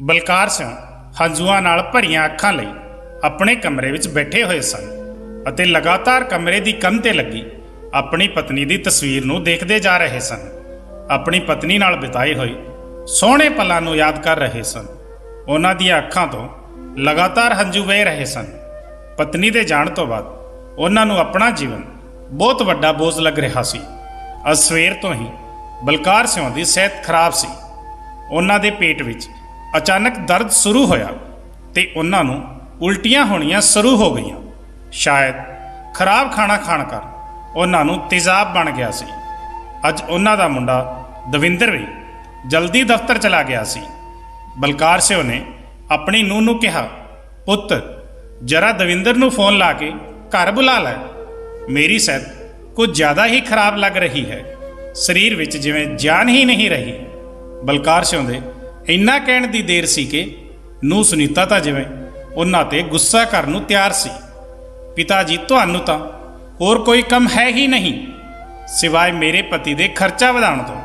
ਬਲਕਾਰ ਸਿੰਘ ਹੰਝੂਆਂ ਨਾਲ ਭਰੀਆਂ ਅੱਖਾਂ ਲਈ ਆਪਣੇ ਕਮਰੇ ਵਿੱਚ ਬੈਠੇ ਹੋਏ ਸਨ ਅਤੇ ਲਗਾਤਾਰ ਕਮਰੇ ਦੀ ਕੰਧ ਤੇ ਲੱਗੀ ਆਪਣੀ ਪਤਨੀ ਦੀ ਤਸਵੀਰ ਨੂੰ ਦੇਖਦੇ ਜਾ ਰਹੇ ਸਨ। ਆਪਣੀ ਪਤਨੀ ਨਾਲ ਬਿਤਾਏ ਹੋਏ ਸੋਹਣੇ ਪਲਾਂ ਨੂੰ ਯਾਦ ਕਰ ਰਹੇ ਸਨ। ਉਹਨਾਂ ਦੀਆਂ ਅੱਖਾਂ ਤੋਂ ਲਗਾਤਾਰ ਹੰਝੂ ਵਹਿ ਰਹੇ ਸਨ। ਪਤਨੀ ਦੇ ਜਾਣ ਤੋਂ ਬਾਅਦ ਉਹਨਾਂ ਨੂੰ ਆਪਣਾ ਜੀਵਨ ਬਹੁਤ ਵੱਡਾ ਬੋਝ ਲੱਗ ਰਿਹਾ ਸੀ। ਅੱਜ ਸਵੇਰ ਤੋਂ ਹੀ ਬਲਕਾਰ ਸਿੰਘ ਦੀ ਸਿਹਤ ਖਰਾਬ ਸੀ। ਉਹਨਾਂ ਦੇ ਪੇਟ ਵਿੱਚ ਅਚਾਨਕ ਦਰਦ ਸ਼ੁਰੂ ਹੋਇਆ ਤੇ ਉਹਨਾਂ ਨੂੰ ਉਲਟੀਆਂ ਹੋਣੀਆਂ ਸ਼ੁਰੂ ਹੋ ਗਈਆਂ। ਸ਼ਾਇਦ ਖਰਾਬ ਖਾਣਾ ਖਾਣ ਕਰ ਉਹਨਾਂ ਨੂੰ ਤੇਜ਼ਾਬ ਬਣ ਗਿਆ ਸੀ। ਅੱਜ ਉਹਨਾਂ ਦਾ ਮੁੰਡਾ ਦਵਿੰਦਰ ਵੀ ਜਲਦੀ ਦਫ਼ਤਰ ਚਲਾ ਗਿਆ ਸੀ। ਬਲਕਾਰ ਸਿੰਘ ਨੇ ਆਪਣੀ ਨੂੰਹ ਨੂੰ ਕਿਹਾ, ਪੁੱਤ ਜਰਾ ਦਵਿੰਦਰ ਨੂੰ ਫੋਨ ਲਾ ਕੇ ਘਰ ਬੁਲਾ ਲੈ। ਮੇਰੀ ਸਿਹਤ ਕੁਝ ਜ਼ਿਆਦਾ ਹੀ ਖਰਾਬ ਲੱਗ ਰਹੀ ਹੈ। ਸਰੀਰ ਵਿੱਚ ਜਿਵੇਂ ਜਾਨ ਹੀ ਨਹੀਂ ਰਹੀ। ਬਲਕਾਰ ਸਿੰਘ ਦੇ ਇੰਨਾ ਕਹਿਣ ਦੀ ਦੇਰ ਸੀ ਕਿ ਨੂੰਹ ਸੁਨੀਤਾ ਤਾਂ ਜਿਵੇਂ ਉਹਨਾਂ ਤੇ ਗੁੱਸਾ ਕਰਨ ਨੂੰ ਤਿਆਰ ਸੀ। ਪਿਤਾ ਜੀ, ਤੁਹਾਨੂੰ ਤਾਂ ਹੋਰ ਕੋਈ ਕੰਮ ਹੈ ਹੀ ਨਹੀਂ ਸਿਵਾਏ ਮੇਰੇ ਪਤੀ ਦੇ ਖਰਚਾ ਵਧਾਉਣ ਤੋਂ।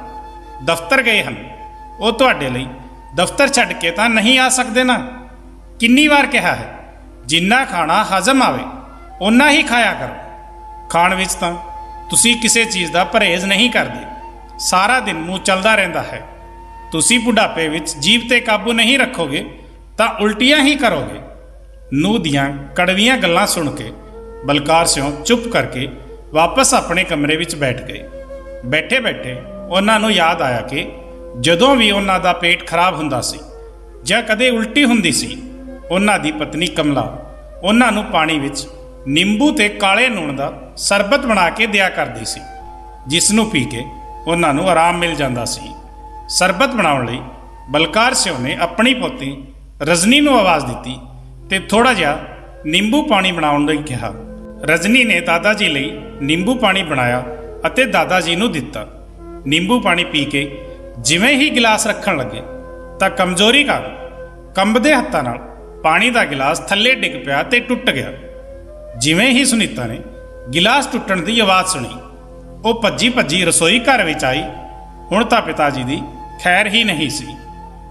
ਦਫ਼ਤਰ ਗਏ ਹਨ, ਉਹ ਤੁਹਾਡੇ ਲਈ ਦਫ਼ਤਰ ਛੱਡ ਕੇ ਤਾਂ ਨਹੀਂ ਆ ਸਕਦੇ ਨਾ। ਕਿੰਨੀ ਵਾਰ ਕਿਹਾ ਹੈ, ਜਿੰਨਾ ਖਾਣਾ ਹਜ਼ਮ ਆਵੇ ਓਨਾ ਹੀ ਖਾਇਆ ਕਰੋ। ਖਾਣ ਵਿੱਚ ਤਾਂ ਤੁਸੀਂ ਕਿਸੇ ਚੀਜ਼ ਦਾ ਪਰਹੇਜ਼ ਨਹੀਂ ਕਰਦੇ। ਸਾਰਾ ਦਿਨ ਮੂੰਹ ਚੱਲਦਾ ਰਹਿੰਦਾ ਹੈ। ਤੁਸੀਂ ਬੁਢਾਪੇ ਵਿੱਚ ਜੀਭ ਤੇ ਕਾਬੂ ਨਹੀਂ ਰੱਖੋਗੇ ਤਾਂ ਉਲਟੀਆਂ ਹੀ ਕਰੋਗੇ। ਨੂੰਹ ਦੀਆਂ ਕੜਵੀਆਂ ਗੱਲਾਂ ਸੁਣ ਕੇ ਬਲਕਾਰ ਸਿੰਘ ਚੁੱਪ ਕਰਕੇ ਵਾਪਸ ਆਪਣੇ ਕਮਰੇ ਵਿੱਚ ਬੈਠ ਗਏ। ਬੈਠੇ ਬੈਠੇ ਉਹਨਾਂ ਨੂੰ ਯਾਦ ਆਇਆ ਕਿ ਜਦੋਂ ਵੀ ਉਹਨਾਂ ਦਾ ਪੇਟ ਖਰਾਬ ਹੁੰਦਾ ਸੀ ਜਾਂ ਕਦੇ ਉਲਟੀ ਹੁੰਦੀ ਸੀ, ਉਹਨਾਂ ਦੀ ਪਤਨੀ ਕਮਲਾ ਉਹਨਾਂ ਨੂੰ ਪਾਣੀ ਵਿੱਚ ਨਿੰਬੂ ਤੇ ਕਾਲੇ ਲੂਣ ਦਾ ਸ਼ਰਬਤ ਬਣਾ ਕੇ ਦਿਆ ਕਰਦੀ ਸੀ, ਜਿਸ ਨੂੰ ਪੀ ਕੇ ਉਹਨਾਂ ਨੂੰ ਆਰਾਮ ਮਿਲ ਜਾਂਦਾ ਸੀ। ਸ਼ਰਬਤ ਬਣਾਉਣ ਲਈ ਬਲਕਾਰ ਸਿੰਘ ਨੇ ਆਪਣੀ ਪੋਤੀ ਰਜਨੀ ਨੂੰ ਆਵਾਜ਼ ਦਿੱਤੀ ਤੇ ਥੋੜਾ ਜਿਹਾ ਨਿੰਬੂ ਪਾਣੀ ਬਣਾਉਣ ਲਈ ਕਿਹਾ। ਰਜਨੀ ਨੇ ਦਾਦਾ ਜੀ ਲਈ ਨਿੰਬੂ ਪਾਣੀ ਬਣਾਇਆ ਅਤੇ ਦਾਦਾ ਜੀ ਨੂੰ ਦਿੱਤਾ। ਨਿੰਬੂ ਪਾਣੀ ਪੀ ਕੇ ਜਿਵੇਂ ਹੀ ਗਿਲਾਸ ਰੱਖਣ ਲੱਗੇ ਤਾਂ ਕਮਜ਼ੋਰੀ ਕਾਰਨ ਕੰਬਦੇ ਹੱਥਾਂ ਨਾਲ ਪਾਣੀ ਦਾ ਗਿਲਾਸ ਥੱਲੇ ਡਿੱਗ ਪਿਆ ਤੇ ਟੁੱਟ ਗਿਆ। ਜਿਵੇਂ ਹੀ ਸੁਨੀਤਾ ਨੇ ਗਿਲਾਸ ਟੁੱਟਣ ਦੀ ਆਵਾਜ਼ ਸੁਣੀ, ਉਹ ਭੱਜੀ ਭੱਜੀ ਰਸੋਈ ਘਰ ਵਿੱਚ ਆਈ। ਹੁਣ ਤਾਂ ਪਿਤਾ ਜੀ ਦੀ ਖੈਰ ਹੀ ਨਹੀਂ ਸੀ।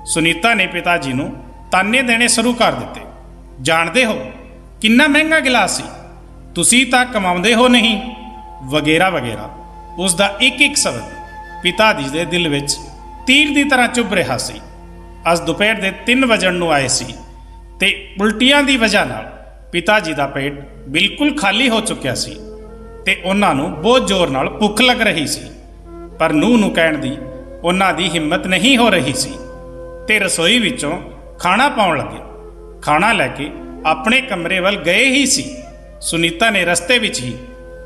ਸੁਨੀਤਾ ਨੇ ਪਿਤਾ ਜੀ ਨੂੰ ਤਾਨੇ ਦੇਣੇ ਸ਼ੁਰੂ ਕਰ ਦਿੱਤੇ। ਜਾਣਦੇ ਹੋ ਕਿੰਨਾ ਮਹਿੰਗਾ ਗਿਲਾਸ ਸੀ, ਤੁਸੀਂ ਤਾਂ ਕਮਾਉਂਦੇ ਹੋ ਨਹੀਂ, ਵਗੈਰਾ ਵਗੈਰਾ। ਉਸ ਦਾ ਇੱਕ ਇੱਕ ਸ਼ਬਦ ਪਿਤਾ ਜੀ ਦੇ ਦਿਲ ਵਿੱਚ ਤੀਰ ਦੀ ਤਰ੍ਹਾਂ ਚੁੱਭ ਰਿਹਾ ਸੀ। ਅੱਜ ਦੁਪਹਿਰ ਦੇ 3 ਵਜਣ ਨੂੰ ਆਏ ਸੀ ਤੇ ਉਲਟੀਆਂ ਦੀ ਵਜ੍ਹਾ ਨਾਲ ਪਿਤਾ ਜੀ ਦਾ ਪੇਟ ਬਿਲਕੁਲ ਖਾਲੀ ਹੋ ਚੁੱਕਿਆ ਸੀ ਤੇ ਉਹਨਾਂ ਨੂੰ ਬਹੁਤ ਜ਼ੋਰ ਨਾਲ ਭੁੱਖ ਲੱਗ ਰਹੀ ਸੀ। ਪਰ ਨੂੰਹ ਨੂੰ ਕਹਿਣ ਦੀ ਉਹਨਾਂ ਦੀ ਹਿੰਮਤ ਨਹੀਂ ਹੋ ਰਹੀ ਸੀ ਤੇ ਰਸੋਈ ਵਿੱਚੋਂ ਖਾਣਾ ਪਾਉਣ ਲੱਗੇ। ਖਾਣਾ ਲੈ ਕੇ ਆਪਣੇ ਕਮਰੇ ਵੱਲ ਗਏ ਹੀ ਸੀ, ਸੁਨੀਤਾ ਨੇ ਰਸਤੇ ਵਿੱਚ ਹੀ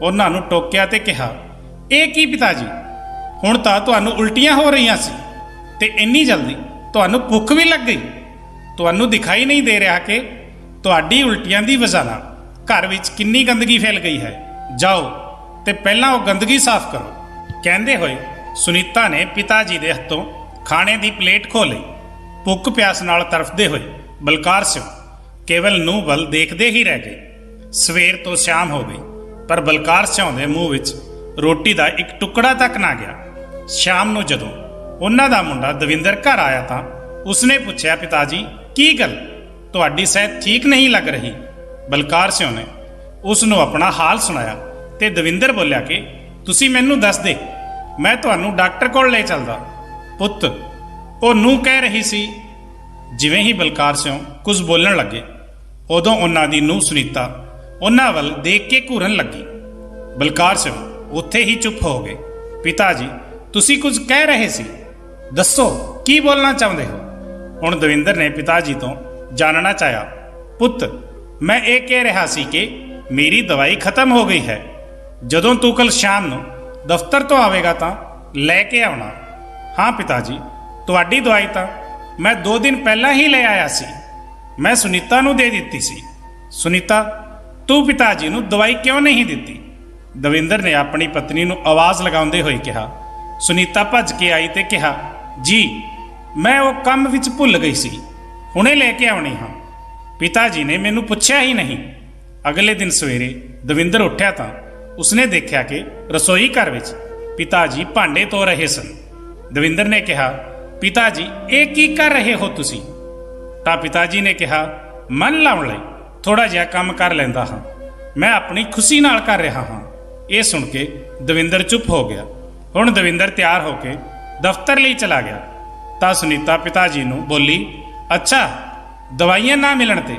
ਉਹਨਾਂ ਨੂੰ ਟੋਕਿਆ ਤੇ ਕਿਹਾ, ਇਹ ਕੀ ਪਿਤਾ ਜੀ, ਹੁਣ ਤਾਂ ਤੁਹਾਨੂੰ ਉਲਟੀਆਂ ਹੋ ਰਹੀਆਂ ਸੀ ਤੇ ਇੰਨੀ ਜਲਦੀ ਤੁਹਾਨੂੰ ਭੁੱਖ ਵੀ ਲੱਗ ਗਈ। ਤੁਹਾਨੂੰ ਦਿਖਾਈ ਨਹੀਂ ਦੇ ਰਿਹਾ ਕਿ ਤੁਹਾਡੀ ਉਲਟੀਆਂ ਦੀ ਵਜ੍ਹਾ ਨਾਲ ਘਰ ਵਿੱਚ ਕਿੰਨੀ ਗੰਦਗੀ ਫੈਲ ਗਈ ਹੈ। ਜਾਓ ਤੇ ਪਹਿਲਾਂ ਉਹ ਗੰਦਗੀ ਸਾਫ਼ ਕਰੋ। ਕਹਿੰਦੇ ਹੋਏ ਸੁਨੀਤਾ ਨੇ ਪਿਤਾ ਜੀ ਦੇ ਹੱਥੋਂ ਖਾਣੇ ਦੀ ਪਲੇਟ ਖੋਹ ਲਈ। ਭੁੱਖ ਪਿਆਸ ਨਾਲ ਤੜਫਦੇ ਹੋਏ ਬਲਕਾਰ ਸਿੰਘ ਕੇਵਲ ਨੂੰਹ ਵੱਲ ਦੇਖਦੇ ਹੀ ਰਹਿ ਗਏ। ਸਵੇਰ ਤੋਂ ਸ਼ਾਮ ਹੋ ਗਈ ਪਰ ਬਲਕਾਰ ਸਿੰਘ ਦੇ ਮੂੰਹ ਵਿੱਚ ਰੋਟੀ ਦਾ ਇੱਕ ਟੁਕੜਾ ਤੱਕ ਨਾ ਗਿਆ। ਸ਼ਾਮ ਨੂੰ ਜਦੋਂ ਉਹਨਾਂ ਦਾ ਮੁੰਡਾ ਦਵਿੰਦਰ ਘਰ ਆਇਆ ਤਾਂ ਉਸਨੇ ਪੁੱਛਿਆ, ਪਿਤਾ ਜੀ ਕੀ ਗੱਲ, ਤੁਹਾਡੀ ਸਿਹਤ ਠੀਕ ਨਹੀਂ ਲੱਗ ਰਹੀ। ਬਲਕਾਰ ਸਿੰਘ ਨੇ ਉਸ ਨੂੰ ਆਪਣਾ ਹਾਲ ਸੁਣਾਇਆ ਤੇ ਦਵਿੰਦਰ ਬੋਲਿਆ ਕਿ ਤੁਸੀਂ ਮੈਨੂੰ ਦੱਸ ਦੇ, ਮੈਂ ਤੁਹਾਨੂੰ ਡਾਕਟਰ ਕੋਲ ਲੈ ਚੱਲਦਾ। ਪੁੱਤ, ਉਹ ਨੂੰਹ ਕਹਿ ਰਹੀ ਸੀ। ਜਿਵੇਂ ਹੀ ਬਲਕਾਰ ਸਿੰਘ ਕੁਝ ਬੋਲਣ ਲੱਗੇ ਉਦੋਂ ਉਹਨਾਂ ਦੀ ਨੂੰਹ ਸੁਨੀਤਾ ਉਹਨਾਂ ਵੱਲ ਦੇਖ ਕੇ ਘੂਰਨ ਲੱਗੀ। ਬਲਕਾਰ ਸਿੰਘ ਉੱਥੇ ਹੀ ਚੁੱਪ ਹੋ ਗਏ। ਪਿਤਾ ਜੀ, ਤੁਸੀਂ ਕੁਝ ਕਹਿ ਰਹੇ ਸੀ, ਦੱਸੋ ਕੀ ਬੋਲਣਾ ਚਾਹੁੰਦੇ ਹੋ। ਹੁਣ ਦਵਿੰਦਰ ਨੇ ਪਿਤਾ ਜੀ ਤੋਂ ਜਾਣਨਾ ਚਾਹਿਆ। ਪੁੱਤ, ਮੈਂ ਇਹ ਕਹਿ ਰਿਹਾ ਸੀ ਕਿ ਮੇਰੀ ਦਵਾਈ ਖਤਮ ਹੋ ਗਈ ਹੈ। ਜਦੋਂ ਤੂੰ ਕੱਲ ਸ਼ਾਮ ਨੂੰ ਦਫ਼ਤਰ ਤੋਂ ਆਵੇਗਾ ਤਾਂ ਲੈ ਕੇ ਆਉਣਾ। ਹਾਂ ਪਿਤਾ ਜੀ, ਤੁਹਾਡੀ ਦਵਾਈ ਤਾਂ ਮੈਂ 2 ਦਿਨ ਪਹਿਲਾਂ ਹੀ ਲੈ ਆਇਆ ਸੀ। ਮੈਂ ਸੁਨੀਤਾ ਨੂੰ ਦੇ ਦਿੱਤੀ ਸੀ। ਸੁਨੀਤਾ, ਤੂੰ ਪਿਤਾ ਜੀ ਨੂੰ ਦਵਾਈ ਕਿਉਂ ਨਹੀਂ ਦਿੱਤੀ। ਦਵਿੰਦਰ ਨੇ ਆਪਣੀ ਪਤਨੀ ਨੂੰ ਆਵਾਜ਼ ਲਗਾਉਂਦੇ ਹੋਏ ਕਿਹਾ। ਸੁਨੀਤਾ ਭੱਜ ਕੇ ਆਈ ਤੇ ਕਿਹਾ, ਜੀ ਮੈਂ ਉਹ ਕੰਮ ਵਿੱਚ ਭੁੱਲ ਗਈ ਸੀ, ਹੁਣੇ ਲੈ ਕੇ ਆਉਣੀ ਹਾਂ। ਪਿਤਾ ਜੀ ਨੇ ਮੈਨੂੰ ਪੁੱਛਿਆ ਹੀ ਨਹੀਂ। ਅਗਲੇ ਦਿਨ ਸਵੇਰੇ ਦਵਿੰਦਰ ਉੱਠਿਆ ਤਾਂ ਉਸਨੇ ਦੇਖਿਆ ਕਿ ਰਸੋਈ ਘਰ ਵਿੱਚ ਪਿਤਾ ਜੀ ਭਾਂਡੇ ਧੋ ਰਹੇ ਸਨ। ਦਵਿੰਦਰ ਨੇ ਕਿਹਾ, ਪਿਤਾ ਜੀ ਇਹ ਕੀ ਕਰ ਰਹੇ ਹੋ ਤੁਸੀਂ। ਤਾਂ ਪਿਤਾ ਜੀ ਨੇ ਕਿਹਾ, ਮਨ ਲਾਉਣ ਲਈ ਥੋੜਾ ਜਿਹਾ ਕੰਮ ਕਰ ਲੈਂਦਾ ਹਾਂ, ਮੈਂ ਆਪਣੀ ਖੁਸ਼ੀ ਨਾਲ ਕਰ ਰਿਹਾ ਹਾਂ। ਇਹ ਸੁਣ ਕੇ ਦਵਿੰਦਰ ਚੁੱਪ ਹੋ ਗਿਆ। ਹੁਣ ਦਵਿੰਦਰ ਤਿਆਰ ਹੋ ਕੇ ਦਫ਼ਤਰ ਲਈ ਚਲਾ ਗਿਆ ਤਾਂ ਸੁਨੀਤਾ ਪਿਤਾ ਜੀ ਨੂੰ ਬੋਲੀ, ਅੱਛਾ, ਦਵਾਈਆਂ ਨਾ ਮਿਲਣ ਤੇ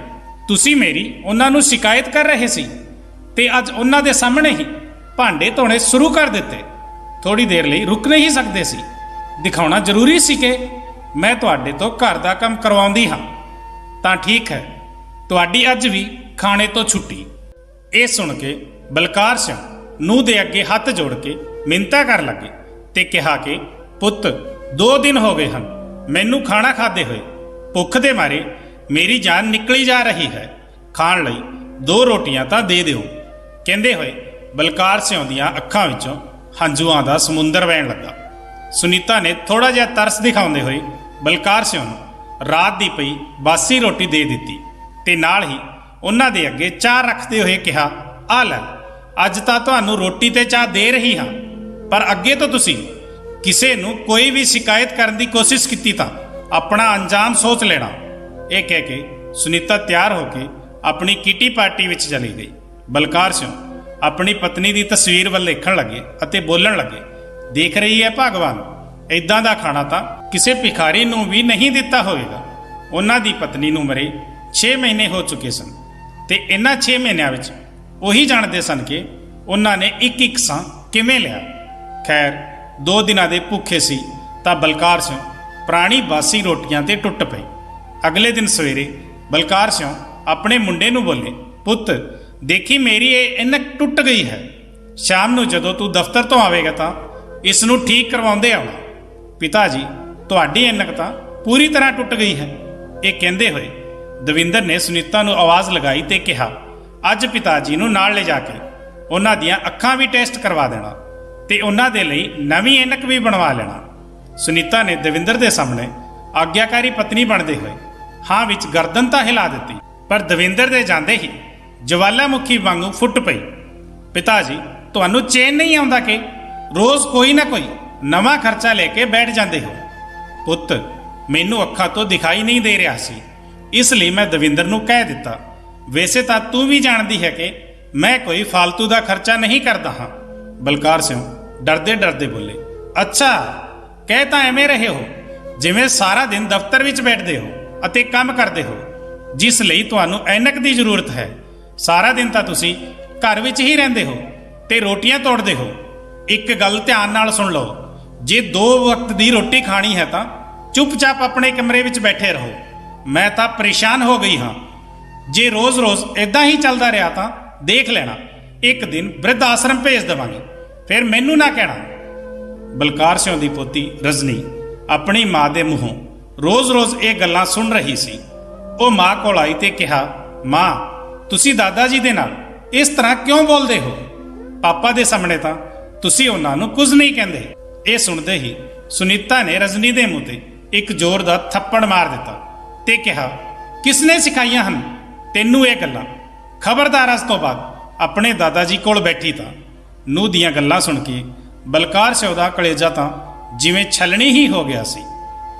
ਤੁਸੀਂ ਮੇਰੀ ਉਹਨਾਂ ਨੂੰ ਸ਼ਿਕਾਇਤ ਕਰ ਰਹੇ ਸੀ ਤੇ ਅੱਜ ਉਹਨਾਂ ਦੇ ਸਾਹਮਣੇ ਹੀ ਭਾਂਡੇ ਧੋਣੇ ਸ਼ੁਰੂ ਕਰ ਦਿੱਤੇ। ਥੋੜੀ ਦੇਰ ਲਈ ਰੁਕ ਨਹੀਂ ਸਕਦੇ ਸੀ। ਦਿਖਾਉਣਾ ਜ਼ਰੂਰੀ ਸੀ ਕਿ ਮੈਂ ਤੁਹਾਡੇ ਤੋਂ ਘਰ ਦਾ ਕੰਮ ਕਰਵਾਉਂਦੀ ਹਾਂ। ਤਾਂ ਠੀਕ ਹੈ, ਤੁਹਾਡੀ ਅੱਜ ਵੀ ਖਾਣੇ ਤੋਂ ਛੁੱਟੀ। ਇਹ ਸੁਣ ਕੇ ਬਲਕਾਰ ਸਿੰਘ ਨੂੰਹ ਦੇ ਅੱਗੇ ਹੱਥ ਜੋੜ ਕੇ ਮਿੰਨਤਾਂ ਕਰਨ ਲੱਗੇ ਤੇ ਕਿਹਾ ਕਿ ਪੁੱਤ, 2 ਦਿਨ ਹੋ ਗਏ ਹਨ ਮੈਨੂੰ ਖਾਣਾ ਖਾਦੇ ਹੋਏ। ਭੁੱਖ ਦੇ ਮਾਰੇ ਮੇਰੀ ਜਾਨ ਨਿਕਲੀ ਜਾ ਰਹੀ ਹੈ। ਖਾਣ ਲਈ 2 ਰੋਟੀਆਂ ਤਾਂ ਦੇ ਦਿਓ। ਕਹਿੰਦੇ ਹੋਏ ਬਲਕਾਰ ਸਿੰਘ ਦੀਆਂ ਅੱਖਾਂ ਵਿੱਚੋਂ ਹੰਝੂਆਂ ਦਾ ਸਮੁੰਦਰ ਵਹਿਣ ਲੱਗਾ। ਸੁਨੀਤਾ ਨੇ ਥੋੜਾ ਜਿਹਾ ਤਰਸ ਦਿਖਾਉਂਦੇ ਹੋਏ ਬਲਕਾਰ ਸਿੰਘ ਨੂੰ ਰਾਤ ਦੀ ਪਈ ਬਾਸੀ ਰੋਟੀ ਦੇ ਦਿੱਤੀ ਤੇ ਨਾਲ ਹੀ ਉਹਨਾਂ ਦੇ ਅੱਗੇ ਚਾਹ ਰੱਖਦੇ ਹੋਏ ਕਿਹਾ, ਆ ਲੈ, ਅੱਜ ਤਾਂ ਤੁਹਾਨੂੰ ਰੋਟੀ ਤੇ ਚਾਹ ਦੇ ਰਹੀ ਹਾਂ, ਪਰ ਅੱਗੇ ਤੋਂ ਤੁਸੀਂ ਕਿਸੇ ਨੂੰ ਕੋਈ ਵੀ ਸ਼ਿਕਾਇਤ ਕਰਨ ਦੀ ਕੋਸ਼ਿਸ਼ ਕੀਤੀ ਤਾਂ ਆਪਣਾ ਅੰਜਾਮ ਸੋਚ ਲੈਣਾ। ਇਹ ਕਹਿ ਕੇ ਸੁਨੀਤਾ ਤਿਆਰ ਹੋ ਕੇ ਆਪਣੀ ਕਿਟੀ ਪਾਰਟੀ ਵਿੱਚ ਚਲੀ ਗਈ। ਬਲਕਾਰ ਸਿੰਘ ਆਪਣੀ ਪਤਨੀ ਦੀ ਤਸਵੀਰ ਵੱਲ ਦੇਖਣ ਲੱਗੇ ਅਤੇ ਬੋਲਣ ਲੱਗੇ, ਦੇਖ ਰਹੀ ਹੈ ਭਗਵਾਨ, ਇਦਾਂ ਦਾ ਖਾਣਾ ਤਾਂ ਕਿਸੇ ਭਿਖਾਰੀ ਨੂੰ ਵੀ ਨਹੀਂ ਦਿੱਤਾ ਹੋਵੇਗਾ। ਉਹਨਾਂ ਦੀ ਪਤਨੀ ਨੂੰ ਮਰੇ 6 ਮਹੀਨੇ ਹੋ ਚੁੱਕੇ ਸਨ ਤੇ ਇਹਨਾਂ 6 ਮਹੀਨਿਆਂ ਵਿੱਚ ਉਹੀ ਜਾਣਦੇ ਸਨ ਕਿ ਉਹਨਾਂ ਨੇ ਇੱਕ ਸਾਹ ਕਿਵੇਂ ਲਿਆ। ਖੈਰ 2 ਦਿਨਾਂ ਦੇ ਭੁੱਖੇ ਸੀ ਤਾਂ ਬਲਕਾਰ ਸਿੰਘ ਪੁਰਾਣੀ ਬਾਸੀ ਰੋਟੀਆਂ ਤੇ ਟੁੱਟ ਪਏ। ਅਗਲੇ ਦਿਨ ਸਵੇਰੇ ਬਲਕਾਰ ਸਿੰਘ ਆਪਣੇ ਮੁੰਡੇ ਨੂੰ ਬੋਲੇ, ਪੁੱਤ, ਦੇਖੀ ਮੇਰੀ ਇਹ ਐਨਕ ਟੁੱਟ ਗਈ ਹੈ। ਸ਼ਾਮ ਨੂੰ ਜਦੋਂ ਤੂੰ ਦਫ਼ਤਰ ਤੋਂ ਆਵੇਗਾ ਤਾਂ ਇਸ ਨੂੰ ਠੀਕ ਕਰਵਾਉਂਦੇ ਆਉਣਾ। ਪਿਤਾ ਜੀ, ਤੁਹਾਡੀ ਐਨਕ ਤਾਂ ਪੂਰੀ ਤਰ੍ਹਾਂ ਟੁੱਟ ਗਈ ਹੈ। ਇਹ ਕਹਿੰਦੇ ਹੋਏ ਦਵਿੰਦਰ ਨੇ ਸੁਨੀਤਾ ਨੂੰ ਆਵਾਜ਼ ਲਗਾਈ ਤੇ ਕਿਹਾ, ਅੱਜ ਪਿਤਾ ਜੀ ਨੂੰ ਨਾਲ ਲੈ ਜਾ ਕੇ ਉਹਨਾਂ ਦੀਆਂ ਅੱਖਾਂ ਵੀ ਟੈਸਟ ਕਰਵਾ ਦੇਣਾ ਤੇ ਉਹਨਾਂ ਦੇ ਲਈ ਨਵੀਂ ਐਨਕ ਵੀ ਬਣਵਾ ਲੈਣਾ। ਸੁਨੀਤਾ ਨੇ ਦਵਿੰਦਰ ਦੇ ਸਾਹਮਣੇ ਆਗਿਆਕਾਰੀ ਪਤਨੀ ਬਣਦੇ ਹੋਏ ਹਾਂ ਵਿੱਚ ਗਰਦਨ ਤਾਂ ਹਿਲਾ ਦਿੱਤੀ, ਪਰ ਦਵਿੰਦਰ ਦੇ ਜਾਂਦੇ ਹੀ ਜਵਾਲਾਮੁਖੀ ਵਾਂਗੂ ਫੁੱਟ ਪਈ। ਪਿਤਾ ਜੀ, ਤੁਹਾਨੂੰ ਚੈਨ ਨਹੀਂ ਆਉਂਦਾ ਕਿ ਰੋਜ਼ ਕੋਈ ਨਾ ਕੋਈ ਨਵਾਂ ਖਰਚਾ ਲੈ ਕੇ ਬੈਠ ਜਾਂਦੇ ਹੋ। ਪੁੱਤ, ਮੈਨੂੰ ਅੱਖਾਂ ਤੋਂ ਦਿਖਾਈ ਨਹੀਂ ਦੇ ਰਿਹਾ ਸੀ, ਇਸ ਲਈ ਮੈਂ ਦਵਿੰਦਰ ਨੂੰ ਕਹਿ ਦਿੱਤਾ। ਵੈਸੇ ਤਾਂ ਤੂੰ ਵੀ ਜਾਣਦੀ ਹੈ ਕਿ ਮੈਂ ਕੋਈ ਫालतू ਦਾ ਖਰਚਾ ਨਹੀਂ ਕਰਦਾ ਹਾਂ। ਬਲਕਾਰ ਸਿੰਘ ਡਰਦੇ ਡਰਦੇ ਬੋਲੇ, ਅੱਛਾ, ਕਹਿ ਤਾਂ ਐਵੇਂ ਰਹੇ ਹੋ ਜਿਵੇਂ ਸਾਰਾ ਦਿਨ ਦਫ਼ਤਰ ਵਿੱਚ ਬੈਠਦੇ ਹੋ ਅਤੇ ਕੰਮ ਕਰਦੇ ਹੋ, ਜਿਸ ਲਈ ਤੁਹਾਨੂੰ ਐਨਕ ਦੀ ਜ਼ਰੂਰਤ ਹੈ। ਸਾਰਾ ਦਿਨ ਤਾਂ ਤੁਸੀਂ ਘਰ ਵਿੱਚ ਹੀ ਰਹਿੰਦੇ ਹੋ ਤੇ ਰੋਟੀਆਂ ਤੋੜਦੇ ਹੋ। ਇੱਕ ਗੱਲ ਧਿਆਨ ਨਾਲ ਸੁਣ ਲਓ, ਜੇ 2 ਵਕਤ ਦੀ ਰੋਟੀ ਖਾਣੀ ਹੈ ਤਾਂ ਚੁੱਪਚਾਪ ਆਪਣੇ ਕਮਰੇ ਵਿੱਚ ਬੈਠੇ ਰਹੋ। ਮੈਂ ਤਾਂ ਪਰੇਸ਼ਾਨ ਹੋ ਗਈ ਹਾਂ। ਜੇ ਰੋਜ਼-ਰੋਜ਼ ਇਦਾਂ ਹੀ ਚੱਲਦਾ ਰਿਹਾ ਤਾਂ ਦੇਖ ਲੈਣਾ, ਇੱਕ ਦਿਨ ਬਿਰਧ ਆਸ਼ਰਮ ਭੇਜ ਦੇਵਾਂਗੀ, ਫਿਰ ਮੈਨੂੰ ਨਾ ਕਹਿਣਾ। ਬਲਕਾਰ ਸਿੰਘ ਦੀ ਪੋਤੀ ਰਜਨੀ ਆਪਣੀ ਮਾਂ ਦੇ ਮੂੰਹੋਂ ਰੋਜ਼-ਰੋਜ਼ ਇਹ ਗੱਲਾਂ ਸੁਣ ਰਹੀ ਸੀ। ਉਹ ਮਾਂ ਕੋਲ ਆਈ ਤੇ ਕਿਹਾ, ਮਾਂ, ਤੁਸੀਂ ਦਾਦਾ ਜੀ ਦੇ ਨਾਲ ਇਸ ਤਰ੍ਹਾਂ ਕਿਉਂ ਬੋਲਦੇ ਹੋ? ਪਾਪਾ ਦੇ ਸਾਹਮਣੇ ਤਾਂ ਤੁਸੀਂ ਉਹਨਾਂ ਨੂੰ ਕੁਝ ਨਹੀਂ ਕਹਿੰਦੇ। ਇਹ ਸੁਣਦੇ ਹੀ ਸੁਨੀਤਾ ਨੇ ਰਜਨੀ ਦੇ ਮੂੰਹ ਤੇ ਇੱਕ ਜ਼ੋਰ ਦਾ ਥੱਪੜ ਮਾਰ ਦਿੱਤਾ ਤੇ ਕਿਹਾ, ਕਿਸਨੇ ਸਿਖਾਈਆਂ ਹਨ ਤੈਨੂੰ ਇਹ ਗੱਲਾਂ? ਖਬਰਦਾਰ, ਅੱਜ ਤੋਂ ਬਾਅਦ ਆਪਣੇ ਦਾਦਾ ਜੀ ਕੋਲ ਬੈਠੀ ਤਾਂ। ਨੂੰਹ ਦੀਆਂ ਗੱਲਾਂ ਸੁਣ ਕੇ ਬਲਕਾਰ ਸਿੰਘ ਦਾ ਕਲੇਜਾ ਤਾਂ ਜਿਵੇਂ ਛਲਣੀ ਹੀ ਹੋ ਗਿਆ ਸੀ।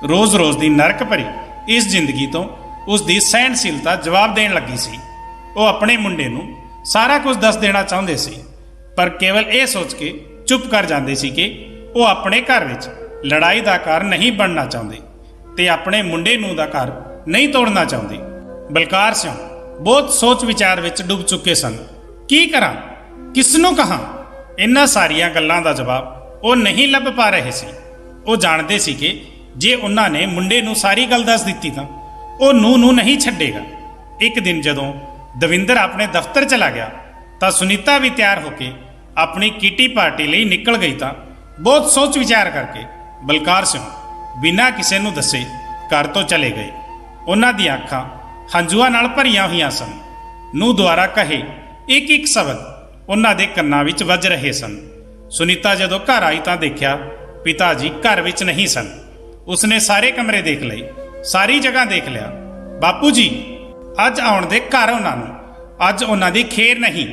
ਰੋਜ਼-ਰੋਜ਼ ਦੀ ਨਰਕ ਭਰੀ ਇਸ ਜ਼ਿੰਦਗੀ ਤੋਂ ਉਸ ਦੀ ਸਹਿਣਸ਼ੀਲਤਾ ਜਵਾਬ ਦੇਣ ਲੱਗੀ ਸੀ। ਉਹ ਆਪਣੇ ਮੁੰਡੇ ਨੂੰ ਸਾਰਾ ਕੁਝ ਦੱਸ ਦੇਣਾ ਚਾਹੁੰਦੇ ਸੀ, ਪਰ ਕੇਵਲ ਇਹ ਸੋਚ ਕੇ ਚੁੱਪ ਕਰ ਜਾਂਦੇ ਸੀ ਕਿ ਉਹ ਆਪਣੇ ਘਰ ਵਿੱਚ ਲੜਾਈ ਦਾ ਕਾਰਨ ਨਹੀਂ ਬਣਨਾ ਚਾਹੁੰਦੇ ਤੇ ਆਪਣੇ ਮੁੰਡੇ ਨੂੰ ਦਾ ਘਰ ਨਹੀਂ ਤੋੜਨਾ ਚਾਹੁੰਦੇ। ਬਲਕਾਰ ਸਿੰਘ ਬਹੁਤ ਸੋਚ ਵਿਚਾਰ ਵਿੱਚ ਡੁੱਬ ਚੁੱਕੇ ਸਨ। ਕੀ ਕਰਾਂ, ਕਿਸ ਨੂੰ ਕਹਾਂ? ਇਹਨਾਂ ਸਾਰੀਆਂ ਗੱਲਾਂ ਦਾ ਜਵਾਬ ਉਹ ਨਹੀਂ ਲੱਭ ਪਾ ਰਹੇ ਸੀ। ਉਹ ਜਾਣਦੇ ਸੀ ਕਿ ਜੇ ਉਹਨਾਂ ਨੇ ਮੁੰਡੇ ਨੂੰ ਸਾਰੀ ਗੱਲ ਦੱਸ ਦਿੱਤੀ ਤਾਂ ਉਹ ਨੂੰਹ ਨੂੰ ਨਹੀਂ ਛੱਡੇਗਾ। ਇੱਕ ਦਿਨ ਜਦੋਂ ਦਵਿੰਦਰ ਆਪਣੇ ਦਫ਼ਤਰ ਚਲਾ ਗਿਆ ਤਾਂ ਸੁਨੀਤਾ ਵੀ ਤਿਆਰ ਹੋ ਕੇ ਆਪਣੀ ਕਿਟੀ ਪਾਰਟੀ ਲਈ ਨਿਕਲ ਗਈ। ਤਾਂ ਬਹੁਤ ਸੋਚ ਵਿਚਾਰ ਕਰਕੇ ਬਲਕਾਰ ਸਿੰਘ ਬਿਨਾਂ ਕਿਸੇ ਨੂੰ ਦੱਸੇ ਘਰ ਤੋਂ ਚਲੇ ਗਏ। ਉਹਨਾਂ ਦੀਆਂ ਅੱਖਾਂ ਹੰਝੂਆਂ ਨਾਲ ਭਰੀਆਂ ਹੋਈਆਂ ਸਨ। ਨੂੰਹ ਦੁਆਰਾ ਕਹੇ ਇੱਕ ਸ਼ਬਦ ਉਹਨਾਂ ਦੇ ਕੰਨਾਂ ਵਿੱਚ ਵੱਜ ਰਹੇ ਸਨ। ਸੁਨੀਤਾ ਜਦੋਂ ਘਰ ਆਈ ਤਾਂ ਦੇਖਿਆ ਪਿਤਾ ਜੀ ਘਰ ਵਿੱਚ ਨਹੀਂ ਸਨ। ਉਸਨੇ ਸਾਰੇ ਕਮਰੇ ਦੇਖ ਲਏ, ਸਾਰੀ ਜਗ੍ਹਾ ਦੇਖ ਲਿਆ। ਬਾਪੂ ਜੀ, ਅੱਜ ਆਉਣ ਦੇ ਘਰ ਉਹਨਾਂ ਨੂੰ। ਅੱਜ ਉਹਨਾਂ ਦੀ ਖੇਰ ਨਹੀਂ,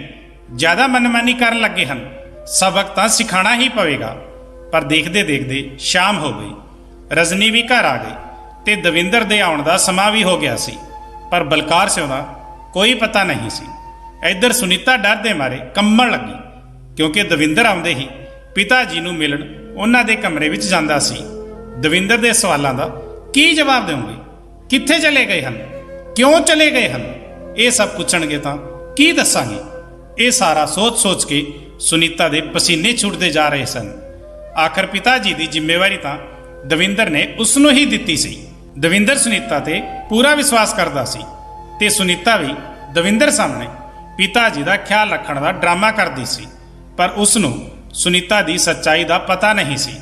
ਜ਼ਿਆਦਾ ਮਨਮਾਨੀ ਕਰਨ ਲੱਗੇ ਹਨ। ਸਬਕ ਤਾਂ ਸਿਖਾਣਾ ਹੀ ਪਵੇਗਾ। ਪਰ ਦੇਖਦੇ ਦੇਖਦੇ ਸ਼ਾਮ ਹੋ ਗਈ। ਰਜਨੀ ਵੀ ਘਰ ਆ ਗਈ ਤੇ ਦਵਿੰਦਰ ਦੇ ਆਉਣ ਦਾ ਸਮਾਂ ਵੀ ਹੋ ਗਿਆ ਸੀ, ਪਰ ਬਲਕਾਰ ਸਿੰਘ ਦਾ ਕੋਈ ਪਤਾ ਨਹੀਂ ਸੀ। ਇੱਧਰ ਸੁਨੀਤਾ ਡਰ ਦੇ ਮਾਰੇ ਕੰਬਣ ਲੱਗੀ, ਕਿਉਂਕਿ ਦਵਿੰਦਰ ਆਉਂਦੇ ਹੀ ਪਿਤਾ ਜੀ ਨੂੰ ਮਿਲਣ ਉਹਨਾਂ ਦੇ ਕਮਰੇ ਵਿੱਚ ਜਾਂਦਾ ਸੀ। ਦਵਿੰਦਰ ਦੇ ਸਵਾਲਾਂ ਦਾ ਕੀ ਜਵਾਬ ਦੇਵਾਂਗੇ? ਕਿੱਥੇ ਚਲੇ ਗਏ ਹਨ? ਕਿਉਂ ਚਲੇ ਗਏ ਹਨ? ਇਹ ਸਭ ਪੁੱਛਣਗੇ ਤਾਂ ਕੀ ਦੱਸਾਂਗੇ? ਇਹ ਸਾਰਾ ਸੋਚ ਕੇ ਸੁਨੀਤਾ ਦੇ ਪਸੀਨੇ ਛੁੱਟਦੇ ਜਾ ਰਹੇ ਸਨ। ਆਖਰ ਪਿਤਾ ਜੀ ਦੀ ਜ਼ਿੰਮੇਵਾਰੀ ਤਾਂ ਦਵਿੰਦਰ ਨੇ ਉਸ ਨੂੰ ਹੀ ਦਿੱਤੀ ਸੀ। ਦਵਿੰਦਰ ਸੁਨੀਤਾ ਤੇ ਪੂਰਾ ਵਿਸ਼ਵਾਸ ਕਰਦਾ ਸੀ ਤੇ ਸੁਨੀਤਾ ਵੀ ਦਵਿੰਦਰ ਸਾਹਮਣੇ ਪਿਤਾ ਜੀ ਦਾ ਖਿਆਲ ਰੱਖਣ ਦਾ ਡਰਾਮਾ ਕਰਦੀ ਸੀ, ਪਰ ਉਸ ਨੂੰ ਸੁਨੀਤਾ ਦੀ ਸੱਚਾਈ ਦਾ ਪਤਾ ਨਹੀਂ ਸੀ।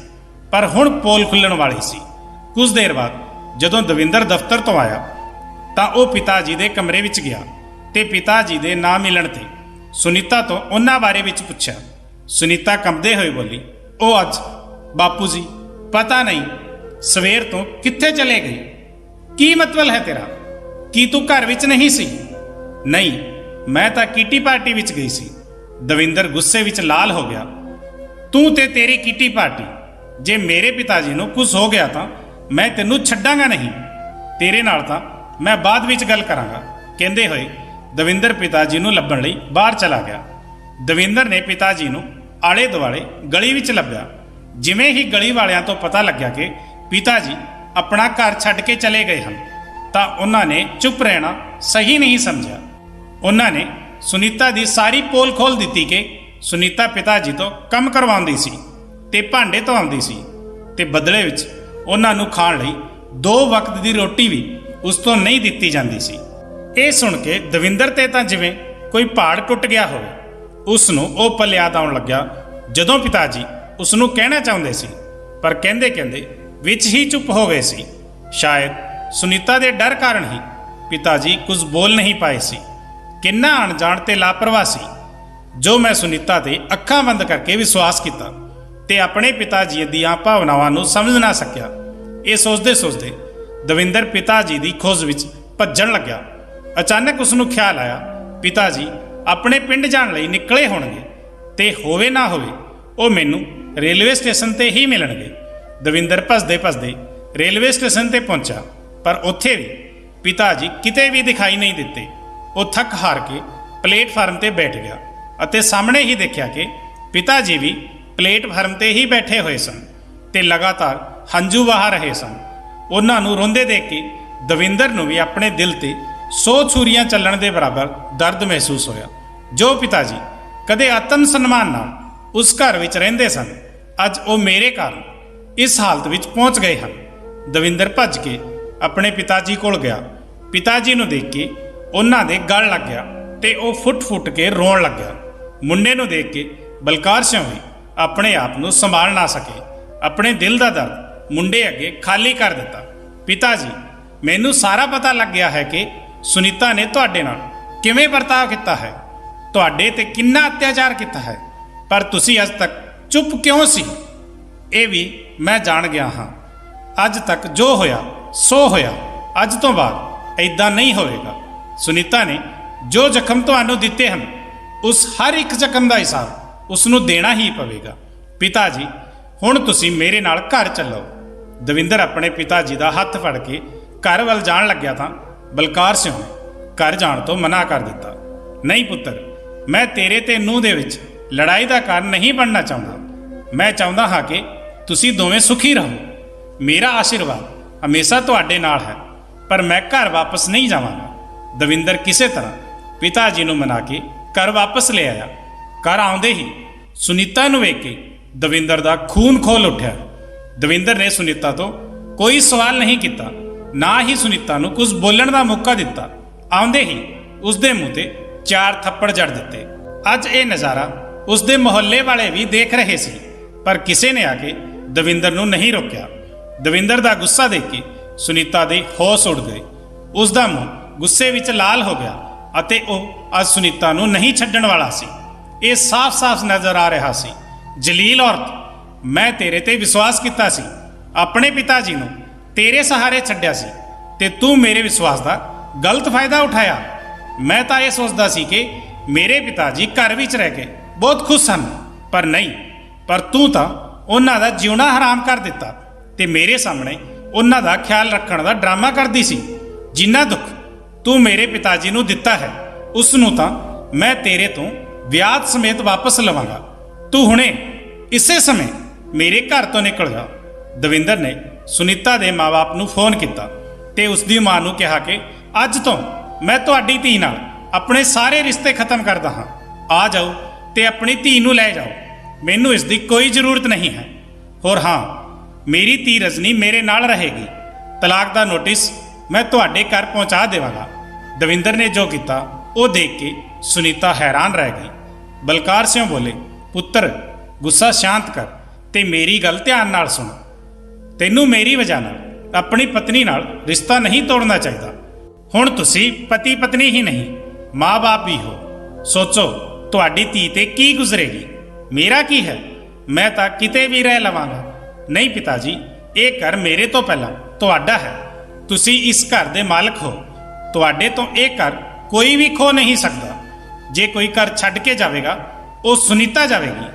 ਪਰ ਹੁਣ ਪੋਲ ਖੁੱਲਣ ਵਾਲੀ ਸੀ। ਕੁਝ ਦੇਰ ਬਾਅਦ ਜਦੋਂ ਦਵਿੰਦਰ ਦਫ਼ਤਰ ਤੋਂ ਆਇਆ ਤਾਂ ਉਹ ਪਿਤਾ ਜੀ ਦੇ ਕਮਰੇ ਵਿੱਚ ਗਿਆ ਤੇ ਪਿਤਾ ਜੀ ਦੇ ਨਾ ਮਿਲਣ ਤੇ ਸੁਨੀਤਾ ਤੋਂ ਉਹਨਾਂ ਬਾਰੇ ਵਿੱਚ ਪੁੱਛਿਆ। ਸੁਨੀਤਾ ਕੰਬਦੇ ਹੋਏ ਬੋਲੀ, ਉਹ ਅੱਜ ਬਾਪੂ ਜੀ ਪਤਾ ਨਹੀਂ ਸਵੇਰ ਤੋਂ ਕਿੱਥੇ ਚਲੇ ਗਏ। ਕੀ ਮਤਲਬ ਹੈ ਤੇਰਾ? ਕੀ ਤੂੰ ਘਰ ਵਿੱਚ ਨਹੀਂ ਸੀ? ਨਹੀਂ, ਮੈਂ ਤਾਂ ਕਿੱਟੀ ਪਾਰਟੀ ਵਿੱਚ ਗਈ ਸੀ। ਦਵਿੰਦਰ ਗੁੱਸੇ ਵਿੱਚ ਲਾਲ ਹੋ ਗਿਆ। ਤੂੰ ਤੇ ਤੇਰੀ ਕਿੱਟੀ ਪਾਰਟੀ, ਜੇ ਮੇਰੇ ਪਿਤਾ ਜੀ ਨੂੰ ਕੁਝ ਹੋ ਗਿਆ ਤਾਂ ਮੈਂ ਤੈਨੂੰ ਛੱਡਾਂਗਾ ਨਹੀਂ। ਤੇਰੇ ਨਾਲ ਤਾਂ ਮੈਂ ਬਾਅਦ ਵਿੱਚ ਗੱਲ ਕਰਾਂਗਾ, ਕਹਿੰਦੇ ਹੋਏ ਦਵਿੰਦਰ ਪਿਤਾ ਜੀ ਨੂੰ ਲੱਭਣ ਲਈ ਬਾਹਰ ਚਲਾ ਗਿਆ। ਦਵਿੰਦਰ ਨੇ ਪਿਤਾ ਜੀ ਨੂੰ ਆਲੇ ਦੁਆਲੇ ਗਲੀ ਵਿੱਚ ਲੱਭਿਆ। ਜਿਵੇਂ ਹੀ ਗਲੀ ਵਾਲਿਆਂ ਤੋਂ ਪਤਾ ਲੱਗਿਆ ਕਿ ਪਿਤਾ ਜੀ ਆਪਣਾ ਘਰ ਛੱਡ ਕੇ ਚਲੇ ਗਏ ਹਨ ਤਾਂ ਉਹਨਾਂ ਨੇ ਚੁੱਪ ਰਹਿਣਾ ਸਹੀ ਨਹੀਂ ਸਮਝਿਆ। ਉਹਨਾਂ ਨੇ ਸੁਨੀਤਾ ਦੀ ਸਾਰੀ ਪੋਲ ਖੋਲ ਦਿੱਤੀ ਕਿ ਸੁਨੀਤਾ ਪਿਤਾ ਜੀ ਤੋਂ ਕੰਮ ਕਰਵਾਉਂਦੀ ਸੀ ਤੇ ਭਾਂਡੇ ਧੋਂਦੀ ਸੀ ਤੇ ਬਦਲੇ ਵਿੱਚ ਉਹਨਾਂ ਨੂੰ ਖਾਣ ਲਈ 2 ਵਕਤ ਦੀ ਰੋਟੀ ਵੀ ਉਸ ਤੋਂ ਨਹੀਂ ਦਿੱਤੀ ਜਾਂਦੀ ਸੀ। ਇਹ ਸੁਣ ਕੇ ਦਵਿੰਦਰ ਤੇ ਤਾਂ ਜਿਵੇਂ ਕੋਈ ਪਹਾੜ ਟੁੱਟ ਗਿਆ ਹੋਵੇ। ਉਸ ਨੂੰ ਉਹ ਪਲ ਯਾਦ ਆਉਣ ਲੱਗਿਆ ਜਦੋਂ ਪਿਤਾ ਜੀ ਉਸ ਨੂੰ ਕਹਿਣਾ ਚਾਹੁੰਦੇ ਸੀ, ਪਰ ਕਹਿੰਦੇ ਵਿੱਚ ਹੀ ਚੁੱਪ ਹੋ ਗਏ ਸੀ। ਸ਼ਾਇਦ ਸੁਨੀਤਾ ਦੇ ਡਰ ਕਾਰਨ ਹੀ ਪਿਤਾ ਜੀ ਕੁਝ ਬੋਲ ਨਹੀਂ ਪਾਏ ਸੀ। ਕਿੰਨਾ ਅਣਜਾਣ ਤੇ ਲਾਪਰਵਾਹ ਸੀ ਜੋ ਮੈਂ ਸੁਨੀਤਾ ਤੇ ਅੱਖਾਂ ਬੰਦ ਕਰਕੇ ਵਿਸ਼ਵਾਸ ਕੀਤਾ ਤੇ ਆਪਣੇ ਪਿਤਾ ਜੀ ਦੀਆਂ ਭਾਵਨਾਵਾਂ ਨੂੰ ਸਮਝ ਨਾ ਸਕਿਆ। ਇਹ ਸੋਚਦੇ ਦਵਿੰਦਰ ਪਿਤਾ ਜੀ ਦੀ ਖੋਜ ਵਿੱਚ ਭੱਜਣ ਲੱਗਿਆ। ਅਚਾਨਕ ਉਸ ਨੂੰ ਖਿਆਲ ਆਇਆ, ਪਿਤਾ ਜੀ ਆਪਣੇ ਪਿੰਡ ਜਾਣ ਲਈ ਨਿਕਲੇ ਹੋਣਗੇ ਤੇ ਹੋਵੇ ਨਾ ਹੋਵੇ ਉਹ ਮੈਨੂੰ ਰੇਲਵੇ ਸਟੇਸ਼ਨ ਤੇ ਹੀ ਮਿਲਣਗੇ। ਦਵਿੰਦਰ ਭੱਜਦੇ ਰੇਲਵੇ ਸਟੇਸ਼ਨ ਤੇ ਪਹੁੰਚਾ, ਪਰ ਉੱਥੇ ਵੀ ਪਿਤਾ ਜੀ ਕਿਤੇ ਵੀ ਦਿਖਾਈ ਨਹੀਂ ਦਿੱਤੇ। ਉਹ ਥੱਕ ਹਾਰ ਕੇ ਪਲੇਟਫਾਰਮ ਤੇ ਬੈਠ ਗਿਆ ਅਤੇ ਸਾਹਮਣੇ ਹੀ ਦੇਖਿਆ ਕਿ ਪਿਤਾ ਜੀ ਵੀ ਪਲੇਟਫਾਰਮ ਤੇ ਹੀ ਬੈਠੇ ਹੋਏ ਸਨ ਤੇ ਲਗਾਤਾਰ ਹੰਝੂ ਵਹਾ ਰਹੇ ਸਨ। ਉਹਨਾਂ ਨੂੰ ਰੋਂਦੇ ਦੇਖ ਕੇ ਦਵਿੰਦਰ ਨੂੰ ਵੀ ਆਪਣੇ ਦਿਲ ਤੇ 100 ਛੁਰੀਆਂ ਚੱਲਣ ਦੇ ਬਰਾਬਰ ਦਰਦ ਮਹਿਸੂਸ ਹੋਇਆ। ਜੋ ਪਿਤਾ ਜੀ ਕਦੇ ਆਤਮ ਸਨਮਾਨ ਨਾਲ ਉਸ ਘਰ ਵਿੱਚ ਰਹਿੰਦੇ ਸਨ, ਅੱਜ ਉਹ ਮੇਰੇ ਕਾਰਨ ਇਸ ਹਾਲਤ ਵਿੱਚ ਪਹੁੰਚ ਗਏ ਹਨ। ਦਵਿੰਦਰ ਭੱਜ ਕੇ ਆਪਣੇ ਪਿਤਾ ਜੀ ਕੋਲ ਗਿਆ। ਪਿਤਾ ਜੀ ਨੂੰ ਦੇਖ ਕੇ ਉਹਨਾਂ ਦੇ ਗਲ ਲੱਗ ਗਿਆ ਤੇ ਉਹ ਫੁੱਟ ਕੇ ਰੋਣ ਲੱਗਿਆ। ਮੁੰਡੇ ਨੂੰ ਦੇਖ ਕੇ ਬਲਕਾਰ ਸਿੰਘ ਵੀ ਆਪਣੇ ਆਪ ਨੂੰ ਸੰਭਾਲ ਨਾ ਸਕੇ। ਆਪਣੇ ਦਿਲ ਦਾ ਦਰਦ ਮੁੰਡੇ ਅੱਗੇ ਖਾਲੀ ਕਰ ਦਿੱਤਾ। ਪਿਤਾ ਜੀ, ਮੈਨੂੰ ਸਾਰਾ ਪਤਾ ਲੱਗ ਗਿਆ ਹੈ ਕਿ ਸੁਨੀਤਾ ਨੇ ਤੁਹਾਡੇ ਨਾਲ ਕਿਵੇਂ ਵਰਤਾਅ ਕੀਤਾ ਹੈ, ਤੁਹਾਡੇ ਤੇ ਕਿੰਨਾ ਅਤਿਆਚਾਰ ਕੀਤਾ ਹੈ, ਪਰ ਤੁਸੀਂ ਅੱਜ ਤੱਕ ਚੁੱਪ ਕਿਉਂ ਸੀ? ਇਹ ਵੀ ਮੈਂ ਜਾਣ ਗਿਆ ਹਾਂ। ਅੱਜ ਤੱਕ ਜੋ ਹੋਇਆ ਸੋ ਹੋਇਆ। ਅੱਜ ਤੋਂ ਬਾਅਦ ਐਦਾਂ ਨਹੀਂ ਹੋਵੇਗਾ। ਸੁਨੀਤਾ ਨੇ ਜੋ ਜ਼ਖਮ ਤੁਹਾਨੂੰ ਦਿੱਤੇ ਹਨ, ਉਸ ਹਰ ਇੱਕ ਜ਼ਖਮ ਦਾ ਹਿਸਾਬ ਉਸ ਨੂੰ ਦੇਣਾ ਹੀ ਪਵੇਗਾ। ਪਿਤਾ ਜੀ, ਹੁਣ ਤੁਸੀਂ ਮੇਰੇ ਨਾਲ ਘਰ ਚੱਲੋ। ਦਵਿੰਦਰ ਆਪਣੇ ਪਿਤਾ ਜੀ ਦਾ ਹੱਥ ਫੜ ਕੇ ਘਰ ਵੱਲ ਜਾਣ ਲੱਗਿਆ ਤਾਂ ਬਲਕਾਰ ਸਿੰਘ ਨੇ ਘਰ ਜਾਣ ਤੋਂ ਮਨਾ ਕਰ ਦਿੱਤਾ। ਨਹੀਂ ਪੁੱਤਰ, ਮੈਂ ਤੇਰੇ ਤੇ ਨੂੰਹ ਦੇ ਵਿੱਚ ਲੜਾਈ ਦਾ ਕਾਰਨ ਨਹੀਂ ਬਣਨਾ ਚਾਹੁੰਦਾ। ਮੈਂ ਚਾਹੁੰਦਾ ਹਾਂ ਕਿ ਤੁਸੀਂ ਦੋਵੇਂ ਸੁਖੀ ਰਹੋ। ਮੇਰਾ ਆਸ਼ੀਰਵਾਦ ਹਮੇਸ਼ਾ ਤੁਹਾਡੇ ਨਾਲ ਹੈ, ਪਰ ਮੈਂ ਘਰ ਵਾਪਸ ਨਹੀਂ ਜਾਵਾਂਗਾ। ਦਵਿੰਦਰ ਕਿਸੇ ਤਰ੍ਹਾਂ ਪਿਤਾ ਜੀ ਨੂੰ ਮਨਾ ਕੇ ਘਰ ਵਾਪਸ ਲੈ ਆਇਆ। ਘਰ ਆਉਂਦੇ ਹੀ ਸੁਨੀਤਾ ਨੂੰ ਵੇਖ ਕੇ ਦਵਿੰਦਰ ਦਾ ਖੂਨ ਖੋਲ ਉੱਠਿਆ। ਦਵਿੰਦਰ ਨੇ ਸੁਨੀਤਾ ਤੋਂ ਕੋਈ ਸਵਾਲ ਨਹੀਂ ਕੀਤਾ, ਨਾ ਹੀ ਸੁਨੀਤਾ ਨੂੰ ਕੁਝ ਬੋਲਣ ਦਾ ਮੌਕਾ ਦਿੱਤਾ। ਆਉਂਦੇ ਹੀ ਉਸ ਦੇ ਮੂੰਹ ਤੇ 4 ਥੱਪੜ ਜੜ ਦਿੱਤੇ। ਅੱਜ ਇਹ ਨਜ਼ਾਰਾ ਉਸ ਦੇ ਮੁਹੱਲੇ ਵਾਲੇ ਵੀ ਦੇਖ ਰਹੇ ਸੀ, ਪਰ ਕਿਸੇ ਨੇ ਆ ਕੇ ਦਵਿੰਦਰ ਨੂੰ ਨਹੀਂ ਰੋਕਿਆ। ਦਵਿੰਦਰ ਦਾ ਗੁੱਸਾ ਦੇਖ ਕੇ ਸੁਨੀਤਾ ਦੇ ਹੋਸ਼ ਉੱਡ ਗਏ। ਉਸ ਦਾ ਮੂੰਹ ਗੁੱਸੇ ਵਿੱਚ ਲਾਲ ਹੋ ਗਿਆ ਅਤੇ ਉਹ ਅੱਜ ਸੁਨੀਤਾ ਨੂੰ ਨਹੀਂ ਛੱਡਣ ਵਾਲਾ ਸੀ। ਇਹ ਸਾਫ਼-ਸਾਫ਼ ਨਜ਼ਰ ਆ ਰਿਹਾ ਸੀ। ਜਲੀਲ ਔਰਤ, ਮੈਂ ਤੇਰੇ ਤੇ ਵਿਸ਼ਵਾਸ ਕੀਤਾ ਸੀ, ਆਪਣੇ ਪਿਤਾ ਜੀ ਨੂੰ ਤੇਰੇ ਸਹਾਰੇ ਛੱਡਿਆ ਸੀ ਤੇ ਤੂੰ ਮੇਰੇ ਵਿਸ਼ਵਾਸ ਦਾ ਗਲਤ ਫਾਇਦਾ ਉਠਾਇਆ। ਮੈਂ ਤਾਂ ਇਹ ਸੋਚਦਾ ਸੀ ਕਿ ਮੇਰੇ ਪਿਤਾ ਜੀ ਘਰ ਵਿੱਚ ਰਹਿ ਕੇ ਬਹੁਤ ਖੁਸ਼ ਹਨ, ਪਰ ਨਹੀਂ। ਪਰ ਤੂੰ ਤਾਂ ਉਹਨਾਂ ਦਾ ਜਿਉਣਾ ਹਰਾਮ ਕਰ ਦਿੱਤਾ ਤੇ ਮੇਰੇ ਸਾਹਮਣੇ ਉਹਨਾਂ ਦਾ ਖਿਆਲ ਰੱਖਣ ਦਾ ਡਰਾਮਾ ਕਰਦੀ ਸੀ। ਜਿੰਨਾ ਦੁੱਖ ਤੂੰ ਮੇਰੇ ਪਿਤਾ ਜੀ ਨੂੰ ਦਿੱਤਾ ਹੈ, ਉਸ ਨੂੰ ਤਾਂ ਮੈਂ ਤੇਰੇ ਤੋਂ ਵਿਆਜ ਸਮੇਤ ਵਾਪਸ ਲਵਾਂਗਾ। ਤੂੰ ਹੁਣੇ ਇਸੇ ਸਮੇਂ ਮੇਰੇ ਘਰ ਤੋਂ ਨਿਕਲ ਜਾ। ਦਵਿੰਦਰ ਨੇ ਸੁਨੀਤਾ ਦੇ ਮਾਂ-ਬਾਪ ਨੂੰ ਫੋਨ ਕੀਤਾ ਤੇ ਉਸ ਦੀ ਮਾਂ ਨੂੰ ਕਿਹਾ ਕਿ ਅੱਜ ਤੋਂ ਮੈਂ ਤੁਹਾਡੀ ਧੀ ਨਾਲ ਆਪਣੇ ਸਾਰੇ ਰਿਸ਼ਤੇ ਖਤਮ ਕਰਦਾ ਹਾਂ। ਆ ਜਾਓ ਤੇ ਆਪਣੀ ਧੀ ਨੂੰ ਲੈ ਜਾਓ, ਮੈਨੂੰ ਇਸ ਦੀ ਕੋਈ ਜ਼ਰੂਰਤ ਨਹੀਂ ਹੈ। ਹੋਰ ਹਾਂ, ਮੇਰੀ ਧੀ ਰਜਨੀ ਮੇਰੇ ਨਾਲ ਰਹੇਗੀ। ਤਲਾਕ ਦਾ ਨੋਟਿਸ ਮੈਂ ਤੁਹਾਡੇ ਘਰ ਪਹੁੰਚਾ ਦੇਵਾਂਗਾ। ਦਵਿੰਦਰ ਨੇ ਜੋ ਕੀਤਾ ਉਹ ਦੇਖ ਕੇ ਸੁਨੀਤਾ ਹੈਰਾਨ ਰਹਿ ਗਈ। ਬਲਕਾਰ ਸਿੰਘ ਬੋਲੇ, ਪੁੱਤਰ ਗੁੱਸਾ ਸ਼ਾਂਤ ਕਰ ਤੇ ਮੇਰੀ ਗੱਲ ਧਿਆਨ ਨਾਲ ਸੁਣ। ਤੈਨੂੰ ਮੇਰੀ ਵਜ੍ਹਾ ਨਾਲ ਆਪਣੀ ਪਤਨੀ ਨਾਲ ਰਿਸ਼ਤਾ ਨਹੀਂ ਤੋੜਨਾ ਚਾਹੀਦਾ। ਹੁਣ ਤੁਸੀਂ ਪਤੀ ਪਤਨੀ ਹੀ ਨਹੀਂ, ਮਾਂ-ਬਾਪ ਵੀ ਹੋ। ਸੋਚੋ ਤੁਹਾਡੀ ਧੀ ਤੇ ਕੀ ਗੁਜ਼ਰੇਗੀ। ਮੇਰਾ ਕੀ ਹੈ, ਮੈਂ ਤਾਂ ਕਿਤੇ ਵੀ ਰਹਿ ਲਵਾਂਗਾ। ਨਹੀਂ ਪਿਤਾ ਜੀ, ਇਹ ਘਰ ਮੇਰੇ ਤੋਂ ਪਹਿਲਾਂ ਤੁਹਾਡਾ ਹੈ। ਤੁਸੀਂ ਇਸ ਘਰ ਦੇ ਮਾਲਕ ਹੋ। ਤੁਹਾਡੇ ਤੋਂ ਇਹ ਘਰ ਕੋਈ ਵੀ ਖੋ ਨਹੀਂ ਸਕਦਾ। ਜੇ ਕੋਈ ਘਰ ਛੱਡ ਕੇ ਜਾਵੇਗਾ ਉਹ ਸੁਨੀਤਾ ਜਾਵੇਗੀ।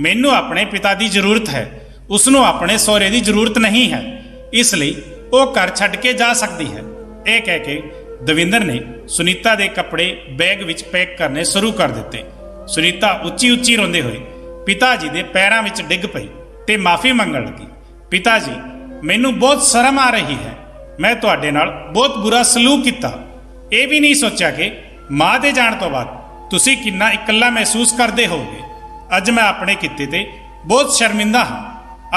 ਮੈਨੂੰ ਆਪਣੇ ਪਿਤਾ ਦੀ ਜ਼ਰੂਰਤ ਹੈ, ਉਸ ਨੂੰ ਆਪਣੇ ਸਹੁਰੇ ਦੀ ਜ਼ਰੂਰਤ ਨਹੀਂ ਹੈ। ਇਸ ਲਈ ਉਹ ਘਰ ਛੱਡ ਕੇ ਜਾ ਸਕਦੀ ਹੈ। ਇਹ ਕਹਿ ਕੇ ਦਵਿੰਦਰ ਨੇ ਸੁਨੀਤਾ ਦੇ ਕੱਪੜੇ ਬੈਗ ਵਿੱਚ ਪੈਕ ਕਰਨੇ ਸ਼ੁਰੂ ਕਰ ਦਿੱਤੇ। ਸੁਨੀਤਾ ਉੱਚੀ ਉੱਚੀ ਰੋਂਦੇ ਹੋਏ ਪਿਤਾ ਜੀ ਦੇ ਪੈਰਾਂ ਵਿੱਚ ਡਿੱਗ ਪਈ ਤੇ ਮਾਫੀ ਮੰਗਣ ਲੱਗੀ। ਪਿਤਾ ਜੀ, ਮੈਨੂੰ ਬਹੁਤ ਸ਼ਰਮ ਆ ਰਹੀ ਹੈ। ਮੈਂ ਤੁਹਾਡੇ ਨਾਲ ਬਹੁਤ ਬੁਰਾ ਸਲੂਕ ਕੀਤਾ। ਇਹ ਵੀ ਨਹੀਂ ਸੋਚਿਆ ਕਿ ਮਾਂ ਦੇ ਜਾਣ ਤੋਂ ਬਾਅਦ ਤੁਸੀਂ ਕਿੰਨਾ ਇਕੱਲਾ ਮਹਿਸੂਸ ਕਰਦੇ ਹੋਵੋਗੇ। ਅੱਜ ਮੈਂ ਆਪਣੇ ਕੀਤੇ ਤੇ ਬਹੁਤ ਸ਼ਰਮਿੰਦਾ ਹਾਂ।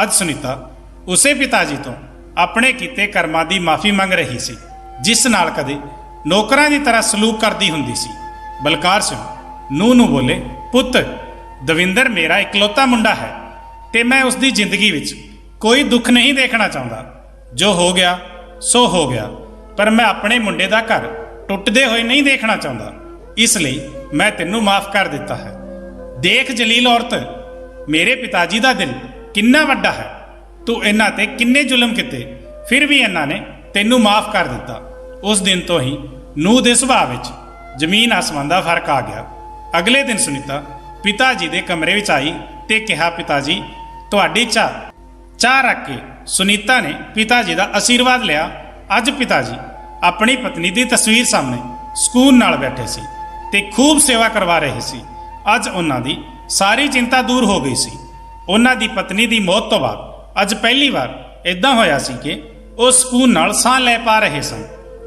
ਅੱਜ ਸੁਨੀਤਾ ਉਸੇ ਪਿਤਾ ਜੀ ਤੋਂ ਆਪਣੇ ਕੀਤੇ ਕਰਮਾਂ ਦੀ ਮਾਫੀ ਮੰਗ ਰਹੀ ਸੀ, ਜਿਸ ਨਾਲ ਕਦੇ ਨੌਕਰਾਂ ਦੀ ਤਰ੍ਹਾਂ ਸਲੂਕ ਕਰਦੀ ਹੁੰਦੀ ਸੀ। ਬਲਕਾਰ ਸਿੰਘ ਨੂੰਹ ਨੂੰ ਬੋਲੇ, ਪੁੱਤ ਦਵਿੰਦਰ ਮੇਰਾ ਇਕਲੌਤਾ ਮੁੰਡਾ ਹੈ ਤੇ ਮੈਂ ਉਸ ਦੀ ਜ਼ਿੰਦਗੀ ਵਿੱਚ ਕੋਈ ਦੁੱਖ ਨਹੀਂ ਦੇਖਣਾ ਚਾਹੁੰਦਾ। ਜੋ ਹੋ ਗਿਆ ਸੋ ਹੋ ਗਿਆ, ਪਰ ਮੈਂ ਆਪਣੇ ਮੁੰਡੇ ਦਾ ਘਰ ਟੁੱਟਦੇ ਹੋਏ ਨਹੀਂ ਦੇਖਣਾ ਚਾਹੁੰਦਾ। ਇਸ ਲਈ ਮੈਂ ਤੈਨੂੰ ਮਾਫ ਕਰ ਦਿੱਤਾ ਹੈ। ਦੇਖ ਜਲੀਲ ਔਰਤ, ਮੇਰੇ ਪਿਤਾ ਜੀ ਦਾ ਦਿਲ ਕਿੰਨਾ ਵੱਡਾ ਹੈ। ਤੂੰ ਇਹਨਾਂ ਤੇ ਕਿੰਨੇ ਜ਼ੁਲਮ ਕੀਤੇ, ਫਿਰ ਵੀ ਇਹਨਾਂ ਨੇ ਤੈਨੂੰ ਮਾਫ ਕਰ ਦਿੱਤਾ। ਉਸ ਦਿਨ ਤੋਂ ਹੀ ਨੂੰਹ ਦੇ ਸੁਭਾਅ ਵਿੱਚ ਜ਼ਮੀਨ ਆਸਮਾਨ ਦਾ ਫਰਕ ਆ ਗਿਆ। ਅਗਲੇ ਦਿਨ ਸੁਨੀਤਾ ਪਿਤਾ ਜੀ ਦੇ ਕਮਰੇ ਵਿੱਚ ਆਈ ਤੇ ਕਿਹਾ, ਪਿਤਾ ਜੀ ਤੁਹਾਡੀ ਚਾਹ ਰੱਖ ਕੇ ਸੁਨੀਤਾ ਨੇ ਪਿਤਾ ਜੀ ਦਾ ਆਸ਼ੀਰਵਾਦ ਲਿਆ। ਅੱਜ ਪਿਤਾ ਜੀ ਆਪਣੀ ਪਤਨੀ ਦੀ ਤਸਵੀਰ ਸਾਹਮਣੇ ਸਕੂਨ ਨਾਲ ਬੈਠੇ ਸੀ ਤੇ ਖੂਬ ਸੇਵਾ ਕਰਵਾ ਰਹੇ ਸੀ। ਅੱਜ ਉਹਨਾਂ ਦੀ ਸਾਰੀ ਚਿੰਤਾ ਦੂਰ ਹੋ ਗਈ ਸੀ। ਉਹਨਾਂ ਦੀ ਪਤਨੀ ਦੀ ਮੌਤ ਤੋਂ ਬਾਅਦ ਅੱਜ ਪਹਿਲੀ ਵਾਰ ਇਦਾਂ ਹੋਇਆ ਸੀ ਕਿ ਉਹ ਸਕੂਨ ਨਾਲ ਸਾਹ ਲੈ ਪਾ ਰਹੇ ਸਨ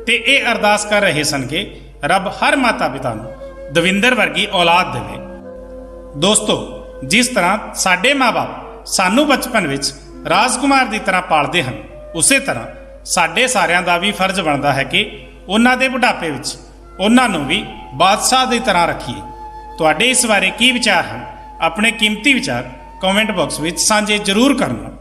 ਤੇ ਇਹ ਅਰਦਾਸ ਕਰ ਰਹੇ ਸਨ ਕਿ ਰੱਬ ਹਰ ਮਾਤਾ ਪਿਤਾ ਨੂੰ ਦਵਿੰਦਰ ਵਰਗੀ ਔਲਾਦ ਦੇਵੇ। ਦੋਸਤੋ, ਜਿਸ ਤਰ੍ਹਾਂ ਸਾਡੇ ਮਾਂ-ਬਾਪ ਸਾਨੂੰ ਬਚਪਨ ਵਿੱਚ ਰਾਜਕੁਮਾਰ ਦੀ ਤਰ੍ਹਾਂ ਪਾਲਦੇ ਹਨ, ਉਸੇ ਤਰ੍ਹਾਂ ਸਾਡੇ ਸਾਰਿਆਂ ਦਾ ਵੀ ਫਰਜ਼ ਬਣਦਾ ਹੈ ਕਿ ਉਹਨਾਂ ਦੇ ਬੁਢਾਪੇ ਵਿੱਚ ਉਹਨਾਂ ਨੂੰ ਵੀ ਬਾਦਸ਼ਾਹ ਦੀ ਤਰ੍ਹਾਂ ਰੱਖੀਏ। ਤੁਹਾਡੇ ਇਸ ਬਾਰੇ ਕੀ ਵਿਚਾਰ ਹਨ? ਆਪਣੇ ਕੀਮਤੀ ਵਿਚਾਰ ਕਮੈਂਟ ਬਾਕਸ ਵਿੱਚ ਸਾਂਝੇ ਜ਼ਰੂਰ ਕਰਨਾ।